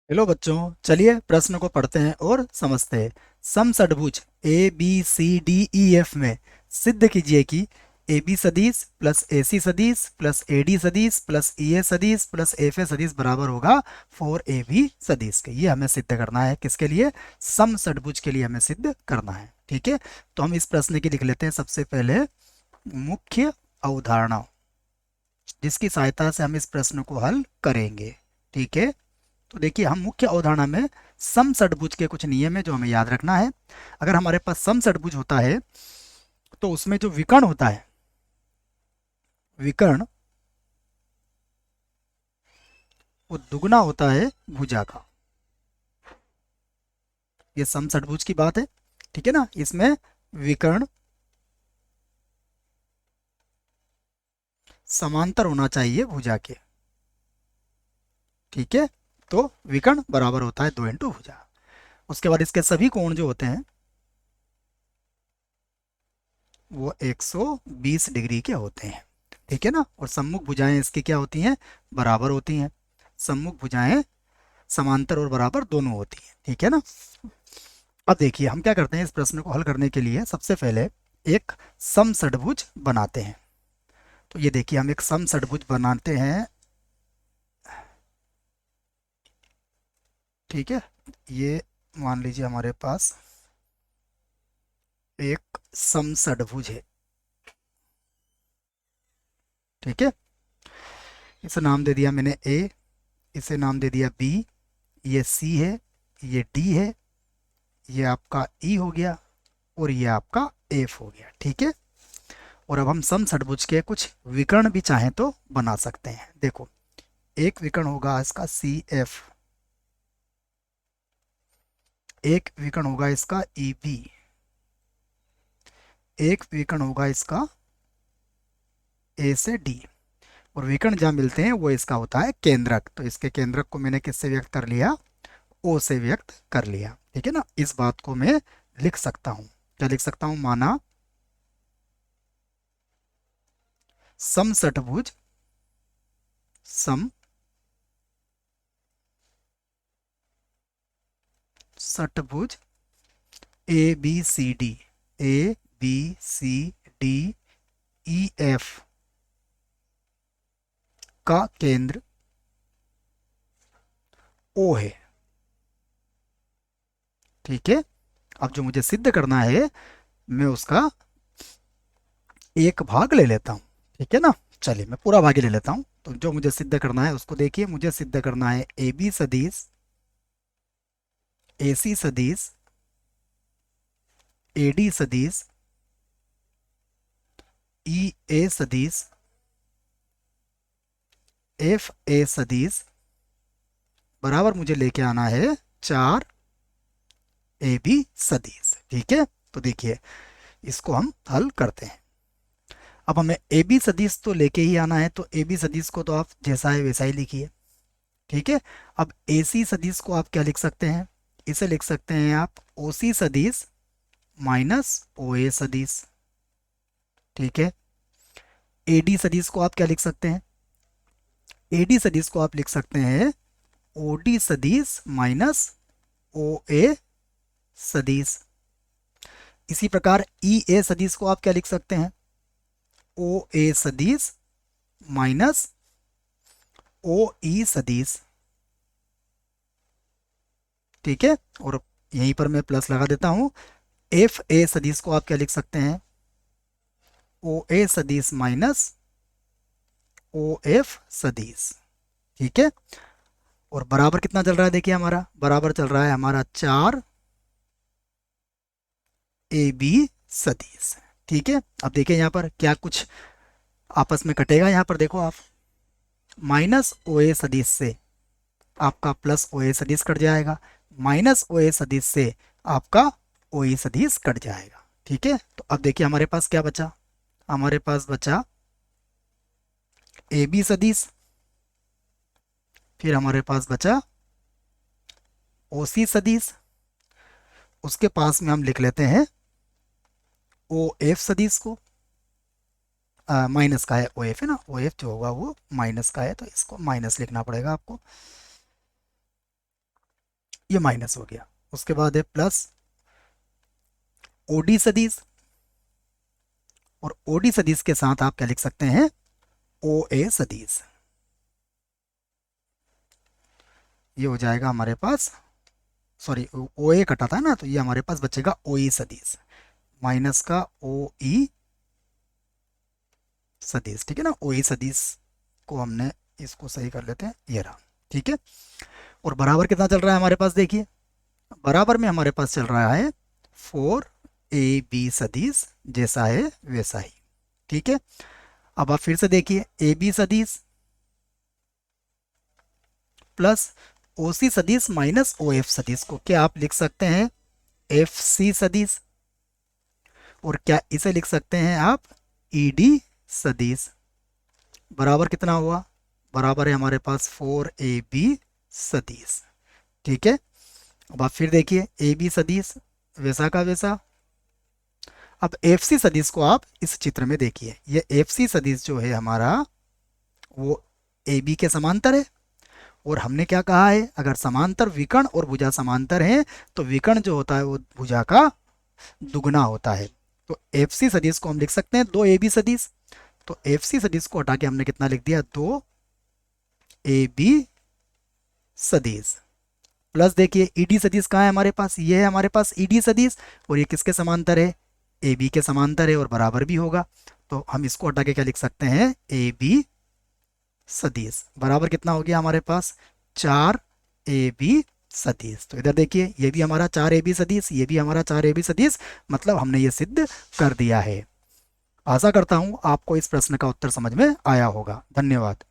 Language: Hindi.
हेलो बच्चों, चलिए प्रश्न को पढ़ते हैं और समझते हैं। समषट्भुज A B C D E F में सिद्ध कीजिए कि ए बी सदिश प्लस ए सी सदिश प्लस ए डी सदिश प्लस ई ए सदिश प्लस एफ ए सदिश बराबर होगा 4 AB सदिश के। ये हमें सिद्ध करना है। किसके लिए? समषट्भुज के लिए हमें सिद्ध करना है। ठीक है, तो हम इस प्रश्न की लिख लेते हैं सबसे पहले मुख्य अवधारणा, जिसकी सहायता से हम इस प्रश्न को हल करेंगे। ठीक है, तो देखिए हम मुख्य अवधारणा में समषट्भुज के कुछ नियम है जो हमें याद रखना है। अगर हमारे पास समषट्भुज होता है तो उसमें जो विकर्ण होता है, विकर्ण वो दुगना होता है भुजा का। ये समषट्भुज की बात है। ठीक है ना, इसमें विकर्ण समांतर होना चाहिए भुजा के। ठीक है, तो विकर्ण बराबर होता है 2 भुजा। उसके बाद इसके सभी कोण जो होते हैं वो 120 डिग्री के होते हैं। ठीक है ना, और सम्मुख भुजाएं इसकी क्या होती हैं? बराबर होती हैं। सम्मुख भुजाएं समांतर और बराबर दोनों होती हैं। ठीक है ना। अब देखिए हम क्या करते हैं, इस प्रश्न को हल करने के लिए सबसे पहले एक समषट्भुज बनाते हैं। तो ये देखिए हम एक समषट्भुज बनाते हैं। ठीक है, ये मान लीजिए हमारे पास एक समषट्भुज है। ठीक है, इसे नाम दे दिया मैंने ए, इसे नाम दे दिया बी, ये सी है, ये डी है, ये आपका ई हो गया और ये आपका एफ हो गया। ठीक है, और अब हम समषट्भुज के कुछ विकर्ण भी चाहें तो बना सकते हैं। देखो, एक विकर्ण होगा इसका सी एफ, एक विकर्ण होगा इसका ई बी, एक विकर्ण होगा इसका ए से डी, और विकर्ण जहाँ मिलते हैं वो इसका होता है केंद्रक। तो इसके केंद्रक को मैंने किससे व्यक्त कर लिया? ओ से व्यक्त कर लिया। ठीक है ना, इस बात को मैं लिख सकता हूं। क्या लिख सकता हूं? माना समषट्भुज, समषट्भुज A B C D, A B C D E F का केंद्र ओ है। ठीक है, अब जो मुझे सिद्ध करना है मैं उसका एक भाग ले लेता हूँ। ठीक है ना, चलिए मैं पूरा भाग ही ले लेता हूँ। तो जो मुझे सिद्ध करना है उसको देखिए, मुझे सिद्ध करना है ए बी सदिश, ए सी सदिश, ए डी सदिश, ई ए सदिश, एफ ए सदिश बराबर मुझे लेके आना है 4 AB सदिश। ठीक है, तो देखिए इसको हम हल करते हैं। अब हमें ए बी सदिश तो लेके ही आना है, तो ए बी सदिश को तो आप जैसा है वैसा ही लिखिए। ठीक है, अब ए सी सदिश को आप क्या लिख सकते हैं? इसे लिख सकते हैं आप ओ सी सदिश माइनस ओ ए सदिश। ठीक है, ए डी सदिश को आप क्या लिख सकते हैं? ए डी सदिश को आप लिख सकते हैं ओ डी सदिश माइनस ओ ए सदिश। इसी प्रकार ई ए सदिश को आप क्या लिख सकते हैं? ओ ए सदिश माइनस ओ ई सदिश। ठीक है, और यहीं पर मैं प्लस लगा देता हूं। एफ ए सदिश को आप क्या लिख सकते हैं? ओ ए सदिश माइनस ओ एफ सदिश। ठीक है, और बराबर कितना चल रहा है? देखिए हमारा बराबर चल रहा है हमारा 4 AB सदिश। ठीक है, अब देखिए यहाँ पर क्या कुछ आपस में कटेगा। यहाँ पर देखो आप, माइनस ओ ए सदिश से आपका प्लस ओ ए सदिश कट जाएगा, माइनस ओ ए सदिश से आपका ओ ई सदिश कट जाएगा। ठीक है, तो अब देखिए हमारे पास क्या बचा? हमारे पास बचा ए बी सदिश, फिर हमारे पास बचा ओ सी सदिश, उसके पास में हम लिख लेते हैं ओ एफ सदिश को। माइनस का है ओ एफ, है ना, ओ एफ जो होगा वो माइनस का है, तो इसको माइनस लिखना पड़ेगा आपको। ये माइनस हो गया। उसके बाद है प्लस ओडी सदिश, और ओडी सदिश के साथ आप क्या लिख सकते हैं, ओ ए सदिश। ये हो जाएगा हमारे पास, सॉरी ओ ए कटा था ना, तो ये हमारे पास बचेगा ओ ई सदिश, माइनस का ओ ई सदिश, ठीक है ना। ओ ई सदिश को हमने इसको सही कर लेते हैं, ये रहा, ठीक है। और बराबर कितना चल रहा है हमारे पास, देखिए बराबर में हमारे पास चल रहा है 4ab सदिश, जैसा है वैसा ही, ठीक है। अब आप फिर से देखिए, ए बी सदिश प्लस ओ सी सदिश माइनस ओ एफ सदिश को क्या आप लिख सकते हैं, एफ सी सदिश, और क्या इसे लिख सकते हैं आप ई डी सदिश। बराबर कितना हुआ, बराबर है हमारे पास 4ab सदिश, ठीक है। अब आप फिर देखिए, ए बी सदिश वैसा का वैसा। अब एफ सी सदिश को आप इस चित्र में देखिए, ये एफ सी सदिश जो है हमारा, वो ए बी के समांतर है। और हमने क्या कहा है, अगर समांतर विकर्ण और भुजा समांतर है तो विकर्ण जो होता है वो भुजा का दुगना होता है। तो एफ सी सदिश को हम लिख सकते हैं 2ab सदिश। तो एफ सी सदिश को हटा के हमने कितना लिख दिया, 2ab सदिश। प्लस देखिए ईडी सदिश कहाँ है हमारे पास, ये है हमारे पास ईडी सदिश, और ये किसके समांतर है, ए बी के समांतर है और बराबर भी होगा। तो हम इसको हटा के क्या लिख सकते हैं, ए बी सदिश बराबर कितना हो गया हमारे पास, 4ab सदिश। तो इधर देखिए, ये भी हमारा 4ab सदिश, ये भी हमारा 4ab सदिश, मतलब हमने ये सिद्ध कर दिया है। आशा करता हूँ आपको इस प्रश्न का उत्तर समझ में आया होगा। धन्यवाद।